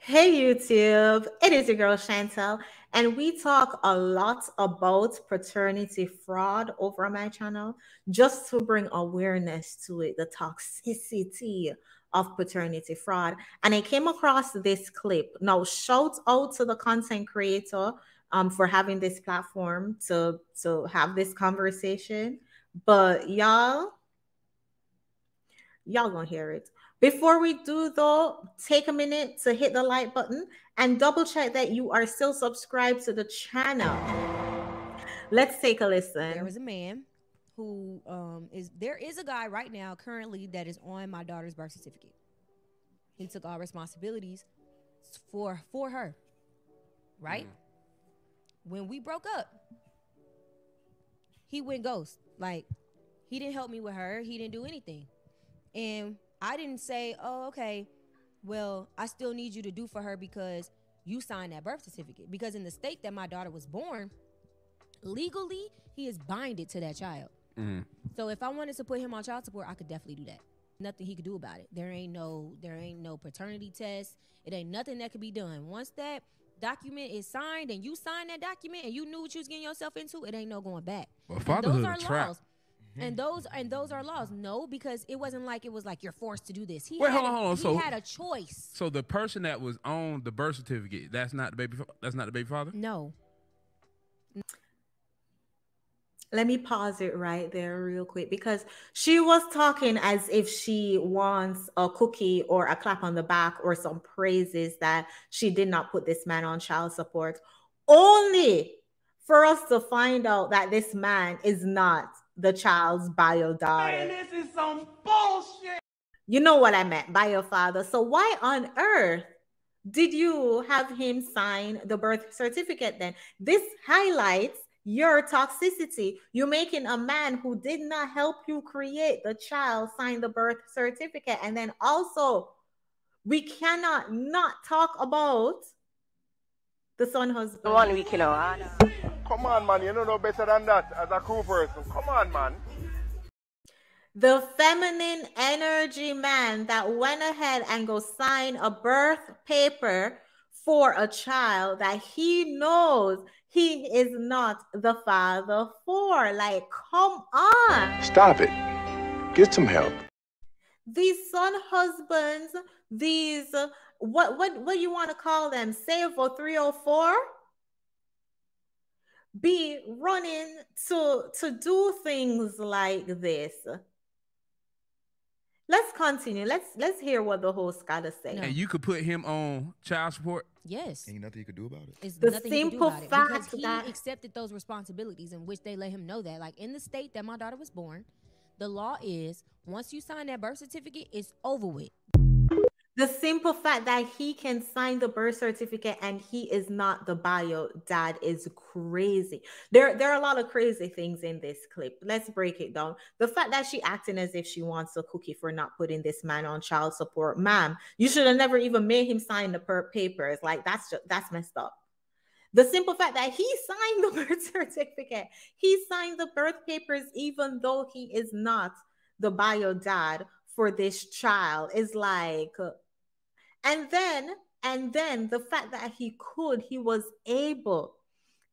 Hey YouTube, it is your girl Chantel, and we talk a lot about paternity fraud over on my channel just to bring awareness to it, the toxicity of paternity fraud. And I came across this clip. Now, shout out to the content creator for having this platform to have this conversation. But y'all gonna hear it. Before we do though, take a minute to hit the like button and double check that you are still subscribed to the channel. Let's take a There listen. is a man who there is a guy right now currently that is on my daughter's birth certificate. He took all responsibilities for her, right? When we broke up, he went ghost. Like, he didn't help me with her. He didn't do anything. And I didn't say, oh, okay, well, I still need you to do for her because you signed that birth certificate. Because in the state that my daughter was born, legally, he is binded to that child. So if I wanted to put him on child support, I could definitely do that. Nothing he could do about it. There ain't no paternity test. It ain't nothing that could be done. Once that document is signed and you signed that document and you knew what you was getting yourself into, it ain't no going back. Well, fatherhood Those is a are trap. laws. And those are laws. No, because it wasn't like it was like you're forced to do this. Wait, hold on. He had a choice. So the person that was on the birth certificate, that's not the baby. That's not the baby father. No. Let me pause it right there real quick because she was talking as if she wants a cookie or a clap on the back or some praises that she did not put this man on child support, only for us to find out that this man is not the child's bio daughter. Man, this is some bullshit. You know what I meant, bio father. So why on earth did you have him sign the birth certificate then? This highlights your toxicity. You're making a man who did not help you create the child sign the birth certificate. And then also, we cannot not talk about the son husband. 1 week, Come on, man. You don't know better than that as a crew person. Come on, man. The feminine energy man that went ahead and go sign a birth paper for a child that he knows he is not the father for. Like, come on. Stop it. Get some help. These son husbands, these what you want to call them? Savo 304? Be running to do things like this. Let's continue. Let's hear what the host gotta say. And you could put him on child support. Yes. Ain't nothing you could do about it. It's The nothing he could do simple about it fact because he that- accepted those responsibilities in which they let him know that. Like, in the state that my daughter was born, the law is once you sign that birth certificate, it's over with. The simple fact that he can sign the birth certificate and he is not the bio dad is crazy. There are a lot of crazy things in this clip. Let's break it down. The fact that she acting as if she wants a cookie for not putting this man on child support. Ma'am, you should have never even made him sign the papers. Like, that's messed up. The simple fact that he signed the birth certificate, he signed the birth papers even though he is not the bio dad for this child is like, and then the fact that he was able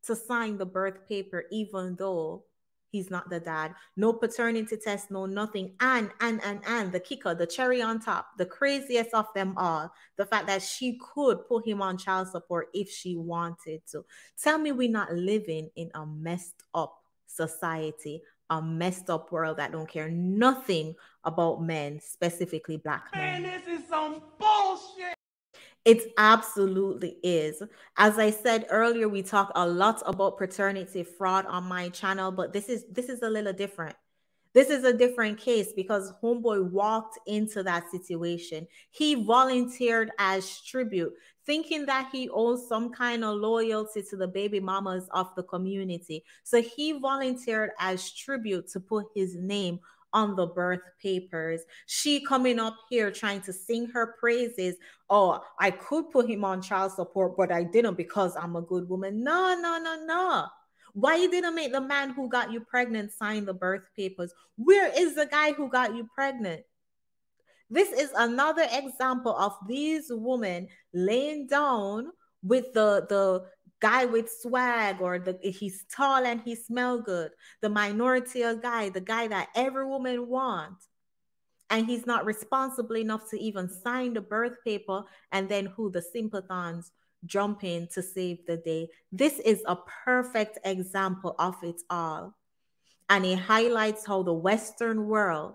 to sign the birth paper even though he's not the dad. No paternity test, no nothing. And the kicker, the cherry on top, the craziest of them all, the fact that she could put him on child support if she wanted to. Tell me we're not living in a messed up society, a messed up world that don't care nothing about men, specifically black men. Man, this is some bullshit. It absolutely is. As I said earlier, we talk a lot about paternity fraud on my channel, but this is a little different. This is a different case because homeboy walked into that situation. He volunteered as tribute, thinking that he owes some kind of loyalty to the baby mamas of the community. So he volunteered as tribute to put his name on the birth papers. She coming up here trying to sing her praises. Oh, I could put him on child support, but I didn't because I'm a good woman. No. Why you didn't make the man who got you pregnant sign the birth papers? Where is the guy who got you pregnant? This is another example of these women laying down with the guy with swag, or he's tall and he smell good, the minority guy, the guy that every woman wants, and he's not responsible enough to even sign the birth paper, and then who the sympathons jump in to save the day. This is a perfect example of it all, and it highlights how the Western world,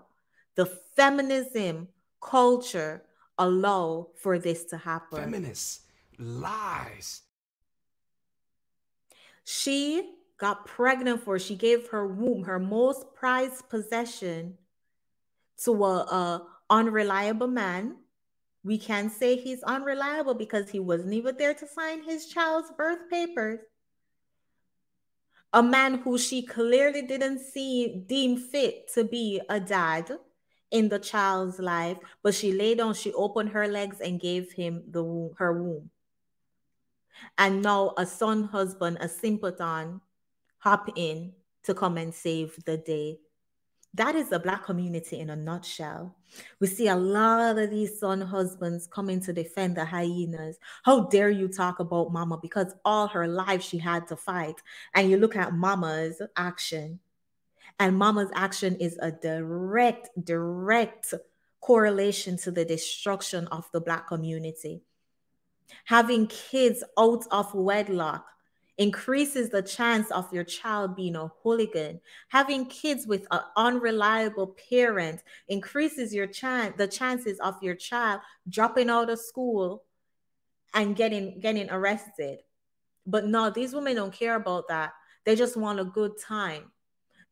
the feminism culture, allow for this to happen. Feminists, lies. She got pregnant she gave her womb, her most prized possession, to a unreliable man. We can say he's unreliable because he wasn't even there to sign his child's birth papers. A man who she clearly didn't deem fit to be a dad in the child's life, but she laid on, she opened her legs and gave him her womb. And now a son husband, a simpleton, hop in to come and save the day. That is the Black community in a nutshell. We see a lot of these son husbands coming to defend the hyenas. How dare you talk about mama, because all her life she had to fight. And you look at mama's action, and mama's action is a direct correlation to the destruction of the Black community. Having kids out of wedlock increases the chance of your child being a hooligan. Having kids with an unreliable parent increases the chances of your child dropping out of school and getting arrested. But no, these women don't care about that. They just want a good time.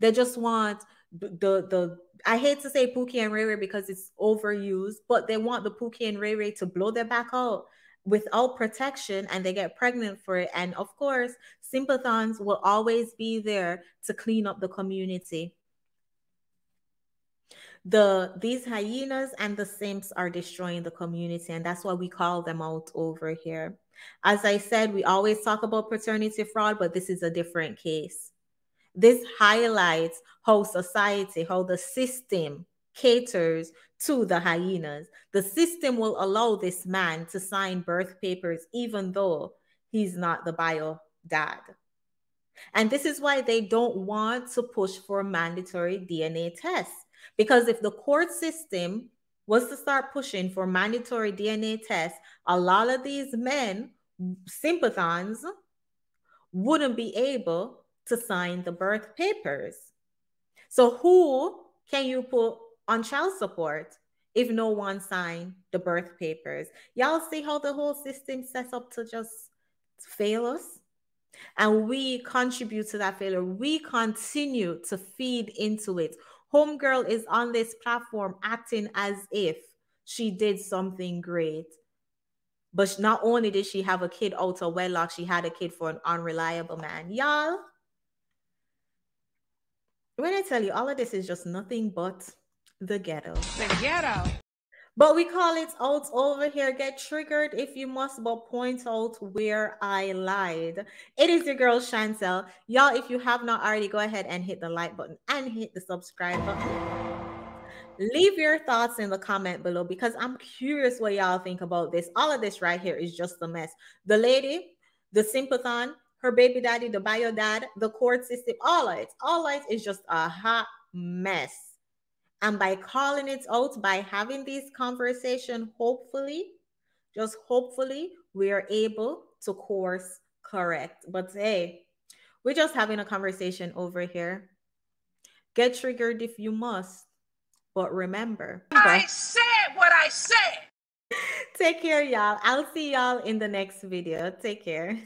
They just want the I hate to say Pookie and Ray Ray because it's overused, but they want the Pookie and Ray Ray to blow their back out without protection, and they get pregnant for it. And of course, sympathons will always be there to clean up the community. These hyenas and the simps are destroying the community, and that's why we call them out over here. As I said, we always talk about paternity fraud, but this is a different case. This highlights how society, how the system caters to the hyenas. The system will allow this man to sign birth papers even though he's not the bio dad. And this is why they don't want to push for mandatory DNA tests. Because if the court system was to start pushing for mandatory DNA tests, a lot of these men, sympathons, wouldn't be able to sign the birth papers. So who can you put on child support if no one signed the birth papers? Y'all see how the whole system sets up to just fail us? And we contribute to that failure. We continue to feed into it. Homegirl is on this platform acting as if she did something great. But not only did she have a kid out of wedlock, she had a kid for an unreliable man. Y'all, when I tell you, all of this is just nothing but the ghetto. The ghetto. But we call it out over here. Get triggered if you must, but point out where I lied. It is your girl, Chantel. Y'all, if you have not already, go ahead and hit the like button and hit the subscribe button. Leave your thoughts in the comment below because I'm curious what y'all think about this. All of this right here is just a mess. The lady, the sympathon, her baby daddy, the bio dad, the court system, all of it is just a hot mess. And by calling it out, by having this conversation, hopefully, just hopefully, we are able to course correct. But hey, we're just having a conversation over here. Get triggered if you must. But remember, I said what I said. Take care, y'all. I'll see y'all in the next video. Take care.